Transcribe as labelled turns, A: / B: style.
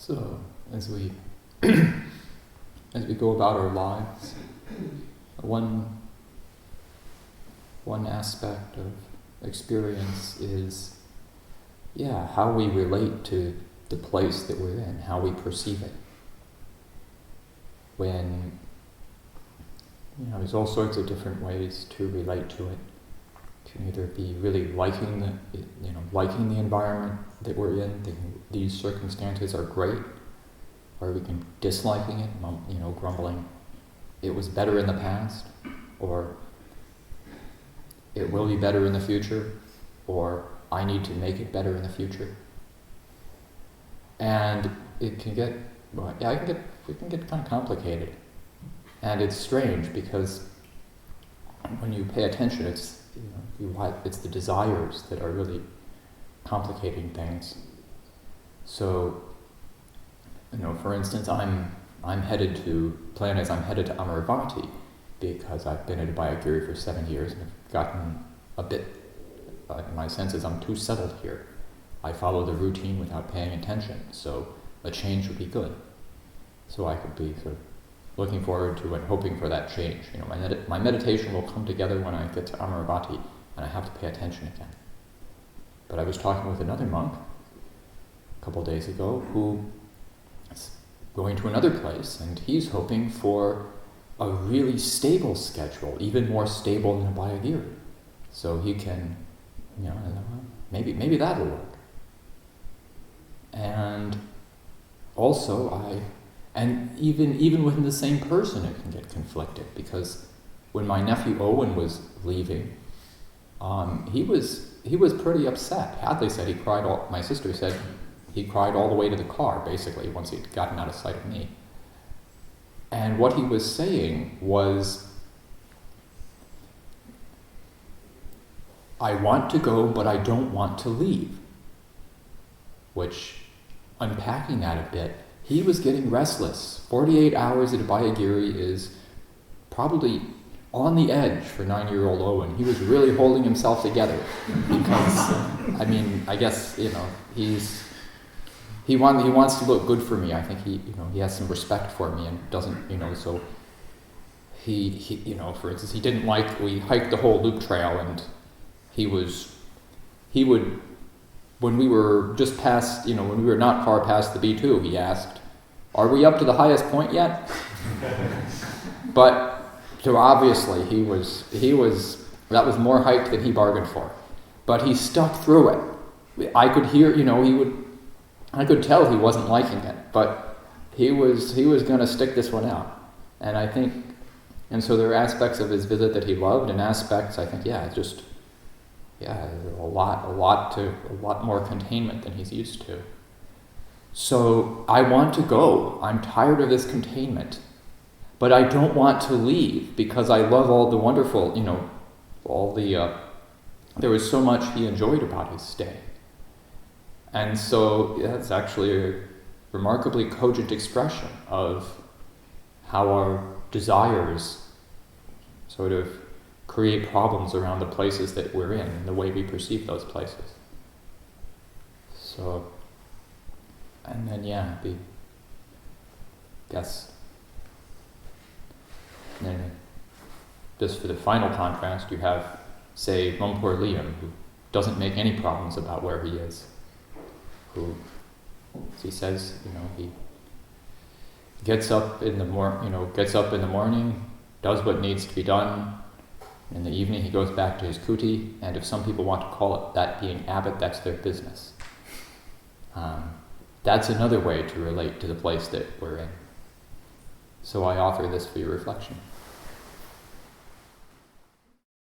A: So, as we as we go about our lives, one aspect of experience is, how we relate to the place that we're in, how we perceive it. When, there's all sorts of different ways to relate to it. It can either be really liking the environment that we're in, thinking these circumstances are great, or we can disliking it, grumbling, it was better in the past, or it will be better in the future, or I need to make it better in the future. And it can get, it can get kind of complicated. And it's strange because when you pay attention, it's the desires that are really complicating things. So, for instance, I'm headed to Amaravati because I've been at Abhayagiri for 7 years and have gotten a bit, my sense is I'm too settled here. I follow the routine without paying attention, so a change would be good. So I could be sort of looking forward to and hoping for that change. My meditation will come together when I get to Amaravati, and I have to pay attention again. But I was talking with another monk a couple of days ago who is going to another place, and he's hoping for a really stable schedule, even more stable than Abhayagiri. So he can, maybe that'll work. And also even within the same person it can get conflicted, because when my nephew Owen was leaving, he was pretty upset. Hadley said my sister said he cried all the way to the car, basically, once he'd gotten out of sight of me. And what he was saying was, I want to go, but I don't want to leave. Which, unpacking that a bit, he was getting restless. 48 hours at Abhayagiri is probably on the edge for 9-year-old Owen. He was really holding himself together because, I guess, he wants to look good for me. I think he has some respect for me and doesn't, so he for instance, he didn't like, we hiked the whole loop trail, and he would, when we were just past, when we were not far past the B2, he asked, "Are we up to the highest point yet?" But, so obviously that was more hike than he bargained for. But he stuck through it. I could hear, I could tell he wasn't liking it, but he was going to stick this one out. And I think, and so there are aspects of his visit that he loved, and aspects, I think, a lot more containment than he's used to. So I want to go. I'm tired of this containment, but I don't want to leave because I love all the wonderful, there was so much he enjoyed about his stay. And so that's actually a remarkably cogent expression of how our desires sort of create problems around the places that we're in and the way we perceive those places. So, and then then just for the final contrast, you have, say, Lumpur Liam, who doesn't make any problems about where he is. Who, as he says, he gets up in the morning, does what needs to be done. In the evening, he goes back to his kuti, and if some people want to call it that being abbot, that's their business. That's another way to relate to the place that we're in. So I offer this for your reflection.